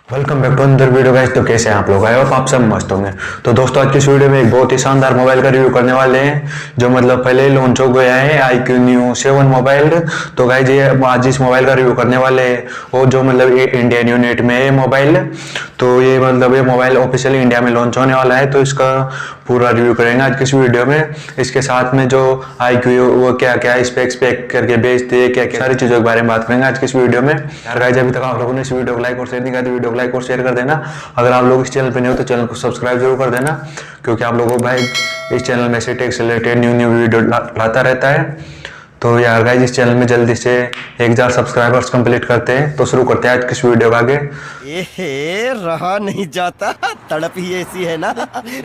Welcome back to अंदर video guys. तो कैसे हैं आप लोग? आई होप आप सब मस्त होंगे। तो दोस्तों आज की इस वीडियो में एक बहुत ही शानदार मोबाइल का रिव्यू करने वाले हैं जो मतलब पहले ही लॉन्च हो गया है, iQOO Neo 7 मोबाइल। तो गाइस ये आज इस मोबाइल का रिव्यू करने वाले हैं वो जो मतलब ये इंडियन यूनिट में है मोबाइल। तो ये मतलब ये मोबाइल ऑफिशियली इंडिया में लॉन्च होने वाला है, तो इसका पूरा रिव्यू करेंगे आज की इस वीडियो में। इसके साथ में जो iQOO वो क्या क्या स्पेक्स पैक करके बेचते हैं, क्या क्या सारी चीज़ों के बारे में बात करेंगे आज की इस वीडियो में। यार गाइस अभी तक आप लोगों ने इस वीडियो को लाइक और शेयर नहीं किया तो वीडियो को लाइक और शेयर कर देना। अगर आप लोग इस चैनल पर नहीं हो तो चैनल को सब्सक्राइब जरूर कर देना, क्योंकि आप लोगों को भाई इस चैनल में से टेक से रिलेटेड न्यू न्यू वीडियो लाता रहता है। तो यार गाइस इस चैनल में जल्दी से 1000 सब्सक्राइबर्स कंप्लीट करते हैं। तो शुरू करते हैं आज की इस वीडियो का आगे। एहे रहा नहीं जाता, तड़प ही ऐसी है ना।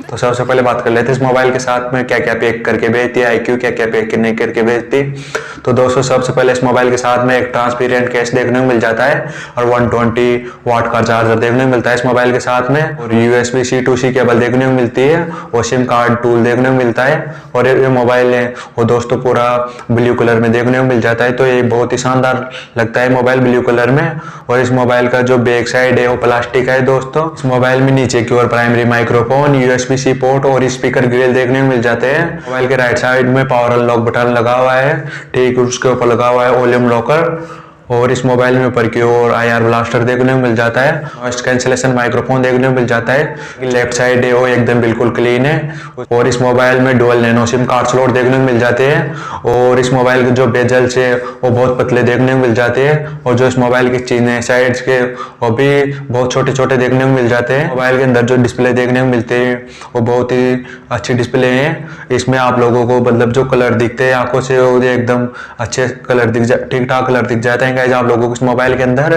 तो सबसे पहले बात कर लेते हैं इस मोबाइल के साथ में क्या क्या पैक करके भेजती है iQOO, क्या क्या पैक नहीं करके भेजती। तो दोस्तों सबसे पहले इस मोबाइल के साथ में एक ट्रांसपेरेंट केस देखने को मिल जाता है और 120 वाट का चार्जर देखने को मिलता है इस मोबाइल के साथ में, और USB-C to C केबल देखने को मिलती है और सिम कार्ड टूल देखने को मिलता है। और ये मोबाइल है वो दोस्तों पूरा ब्लू कलर में देखने को मिल जाता है, तो ये बहुत ही शानदार लगता है मोबाइल ब्लू कलर में। और इस मोबाइल का जो बैक साइड है वो प्लास्टिक है दोस्तों। इस मोबाइल में नीचे की ओर प्राइमरी माइक्रोफोन, USB-C पोर्ट और स्पीकर ग्रिल देखने को मिल जाते हैं। मोबाइल के राइट साइड में पावर अनलॉक बटन लगा हुआ है, ठीक उसके ऊपर लगा हुआ है वॉल्यूम लॉकर। और इस मोबाइल में ऊपर की ओर IR ब्लास्टर देखने को मिल जाता है, नॉइस कैंसिलेशन माइक्रोफोन देखने को मिल जाता है। लेफ्ट साइड है वो एकदम बिल्कुल क्लीन है। और इस मोबाइल में dual nano SIM card slot देखने को मिल जाते हैं। और इस मोबाइल के जो बेजल्स है वो बहुत पतले देखने को मिल जाते हैं, और जो इस मोबाइल के चीने साइड्स के वो भी बहुत छोटे छोटे देखने को मिल जाते हैं। मोबाइल के अंदर जो डिस्प्ले देखने को मिलते हैं वो बहुत ही अच्छी डिस्प्ले है। इसमें आप लोगों को मतलब जो कलर दिखते हैं आंखों से वो एकदम अच्छे कलर ठीक ठाक कलर दिख जाते हैं आप लोगों को इस मोबाइल के अंदर।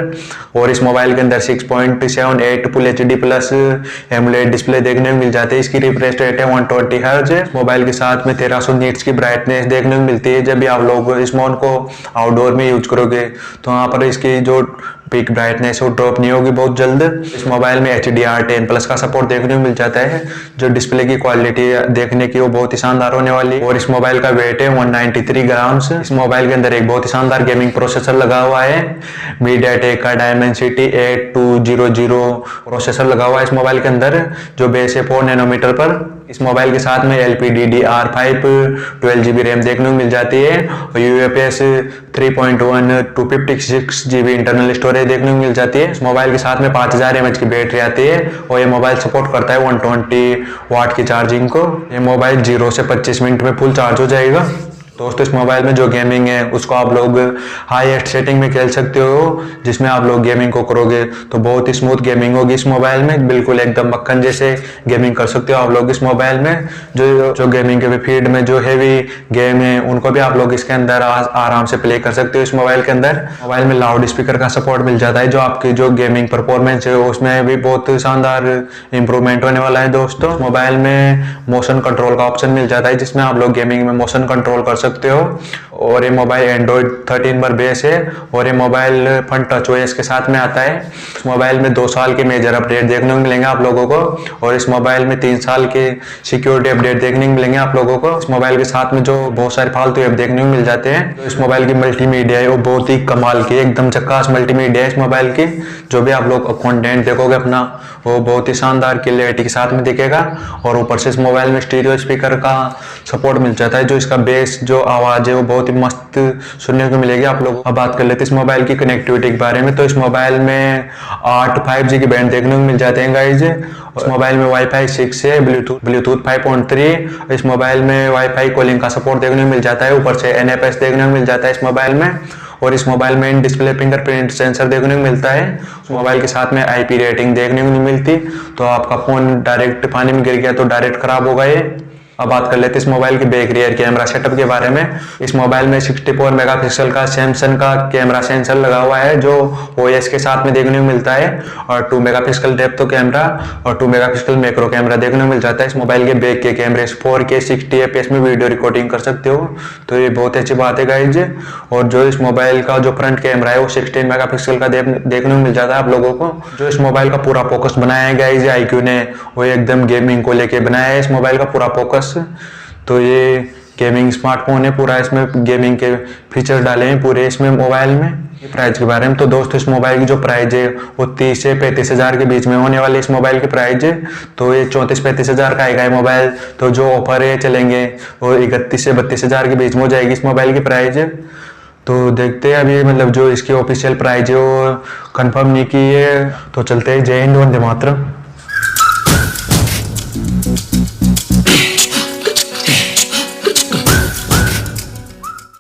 और इस मोबाइल के अंदर 6.78 full HD plus AMOLED display देखने को मिल जाती है। इसकी रिफ्रेश रेट है 120 हर्ट्ज। मोबाइल के साथ में 1300 नीट्स की ब्राइटनेस देखने को मिलती है। जब भी आप लोग इस फोन को आउटडोर में यूज करोगे तो वहाँ पर इसकी जो पीक ब्राइटनेस वो ड्रॉप नहीं होगी बहुत जल्द। इस मोबाइल में HDR10+ का सपोर्ट देखने को मिल जाता है। जो डिस्प्ले की क्वालिटी देखने की वो बहुत ही शानदार होने वाली है। और इस मोबाइल का वेट है 193 ग्राम्स। इस मोबाइल के अंदर एक बहुत ही शानदार गेमिंग प्रोसेसर लगा हुआ है, MediaTek का Dimensity 8200 प्रोसेसर लगा हुआ है इस मोबाइल के अंदर, जो बेस है 4 नैनोमीटर पर। इस मोबाइल के साथ में LPDDR5 12GB रैम देखने को मिल जाती है और UFS 3.1 256GB इंटरनल स्टोरेज देखने को मिल जाती है। इस मोबाइल के साथ में 5000 mAh की बैटरी आती है और ये मोबाइल सपोर्ट करता है 120 वाट की चार्जिंग को। ये मोबाइल 0 से 25 मिनट में फुल चार्ज हो जाएगा। दोस्तों इस मोबाइल में जो गेमिंग है उसको आप लोग हाईएस्ट सेटिंग में खेल सकते हो, जिसमें आप लोग गेमिंग को करोगे तो बहुत ही स्मूथ गेमिंग होगी इस मोबाइल में, बिल्कुल एकदम मक्खन जैसे गेमिंग कर सकते हो आप लोग इस मोबाइल में। जो गेमिंग के फील्ड में जो हैवी गेम है उनको भी आप लोग इसके अंदर आराम से प्ले कर सकते हो इस मोबाइल के अंदर। मोबाइल में लाउड स्पीकर का सपोर्ट मिल जाता है, जो आपकी जो गेमिंग परफॉर्मेंस है उसमें भी बहुत शानदार इंप्रूवमेंट होने वाला है दोस्तों। मोबाइल में मोशन कंट्रोल का ऑप्शन मिल जाता है, जिसमें आप लोग गेमिंग में मोशन कंट्रोल कर सकते हो। और ये मोबाइल एंड्रॉइड 13 पर बेस है और ये मोबाइल फन टच OS के साथ में आता है। इस मोबाइल में 2 साल के मेजर अपडेट देखने को मिलेंगे आप लोगों को, और इस मोबाइल में 3 साल के सिक्योरिटी अपडेट देखने को मिलेंगे आप लोगों को। इस मोबाइल के साथ में जो बहुत सारे फालतू ऐप देखने को मिल जाते हैं। तो इस मोबाइल की मल्टीमीडिया है वो बहुत ही कमाल की, एकदम झक्कास मल्टीमीडिया है इस मोबाइल की। जो भी आप लोग कंटेंट देखोगे अपना वो बहुत ही शानदार क्लियरिटी के साथ में दिखेगा। और ऊपर से इस मोबाइल में स्टीरियो स्पीकर का सपोर्ट मिल जाता है, जो इसका बेस जो आवाज है वो बहुत ही मस्त सुनने को मिलेगी आप लोगों को। अब बात कर लेते हैं इस मोबाइल की कनेक्टिविटी के बारे में। तो इस मोबाइल में 8 5G की बैंड देखने को मिल जाते हैं गाइज। इस मोबाइल में Wi-Fi 6 है, ब्लूटूथ 5.3। इस मोबाइल में Wi-Fi कॉलिंग का सपोर्ट देखने को मिल जाता है। ऊपर से NFC देखने को मिल जाता है इस मोबाइल में। और इस मोबाइल में इन डिस्प्ले फिंगरप्रिंट सेंसर देखने को मिलता है। इस मोबाइल के साथ में IP रेटिंग देखने को नहीं मिलती, तो आपका फोन डायरेक्ट पानी में गिर गया तो डायरेक्ट खराब होगा ये। अब बात कर लेते हैं इस मोबाइल के बैक रियर कैमरा सेटअप के बारे में। इस मोबाइल में 64 मेगापिक्सल का सैमसंग का कैमरा सेंसर लगा हुआ है, जो OS के साथ में देखने को मिलता है। और 2 मेगापिक्सल डेप्थ कैमरा और 2 मेगापिक्सल मैक्रो कैमरा देखने को मिल जाता है। इस मोबाइल के बैक के कैमरे 4K 60 FPS में वीडियो रिकॉर्डिंग कर सकते हो, तो ये बहुत अच्छी बात है गाइज। और जो इस मोबाइल का जो फ्रंट कैमरा है वो 16 मेगापिक्सल का देखने को मिल जाता है आप लोगों को। जो इस मोबाइल का पूरा फोकस बनाया है गाइज iQOO ने, वो एकदम गेमिंग को लेके बनाया है इस मोबाइल का पूरा फोकस। तो ये गेमिंग स्मार्टफोन है पूरा, इसमें गेमिंग के फीचर डाले हैं पूरे इसमें मोबाइल में। प्राइस के बारे में तो दोस्तों इस मोबाइल की जो प्राइस है वो 30 से 35 हज़ार के बीच में होने वाली इस मोबाइल की प्राइस है। तो ये 34-35 हज़ार का आएगा ये मोबाइल। तो जो ऑफर है चलेंगे वो 31 से 32 हज़ार के बीच में हो जाएगी इस मोबाइल की प्राइस है। तो देखते हैं अभी मतलब जो इसकी ऑफिशियल प्राइस है वो कंफर्म नहीं की है। तो चलते हैं। जय हिंद, वंदे मातरम।